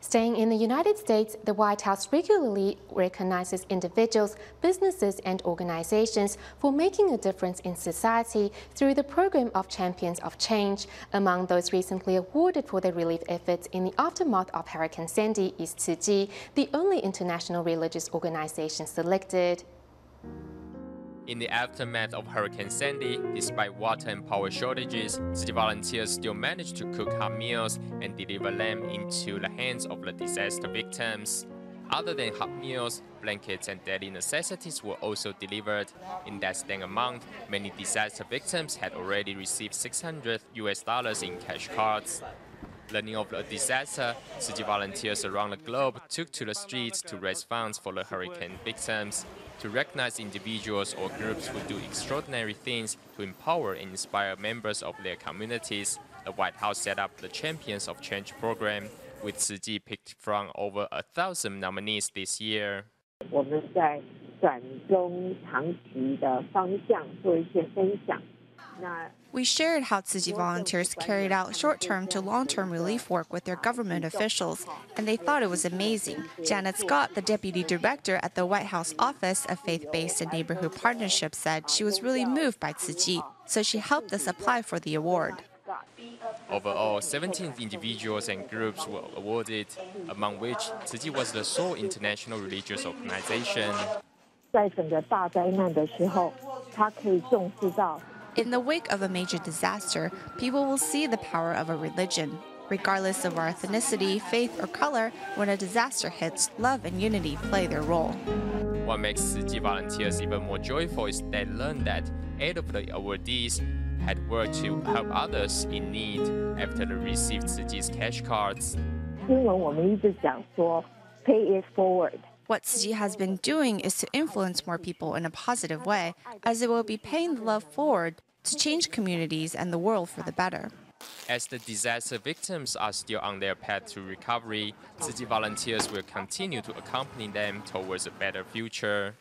Staying in the United States, the White House regularly recognizes individuals, businesses, and organizations for making a difference in society through the program of Champions of Change. Among those recently awarded for their relief efforts in the aftermath of Hurricane Sandy is Tzu Chi, the only international religious organization selected. In the aftermath of Hurricane Sandy, despite water and power shortages, Tzu Chi volunteers still managed to cook hot meals and deliver them into the hands of the disaster victims. Other than hot meals, blankets and daily necessities were also delivered. In that span a month, many disaster victims had already received $600 in cash cards. Learning of the disaster, Tzu Chi volunteers around the globe took to the streets to raise funds for the hurricane victims. To recognize individuals or groups who do extraordinary things to empower and inspire members of their communities, the White House set up the Champions of Change program, with Tzu Chi picked from over 1,000 nominees this year. 我们在短中长期的方向做一些分享。 We shared how Tzu Chi volunteers carried out short-term to long-term relief work with their government officials, and they thought it was amazing. Janet Scott, the deputy director at the White House Office of Faith-Based and Neighborhood Partnerships, said she was really moved by Tzu Chi, so she helped us apply for the award. Overall, 17 individuals and groups were awarded, among which Tzu Chi was the sole international religious organization. 在整个大灾难的时候，他可以重视到。 In the wake of a major disaster, people will see the power of a religion. Regardless of our ethnicity, faith, or color, when a disaster hits, love and unity play their role. What makes Tzu Chi volunteers even more joyful is they learned that 8 of the awardees had worked to help others in need after they received Tzu Chi's cash cards. 英文我们一直讲说 "pay it forward." What Tzu Chi has been doing is to influence more people in a positive way, as it will be paying the love forward to change communities and the world for the better. As the disaster victims are still on their path to recovery, Tzu Chi volunteers will continue to accompany them towards a better future.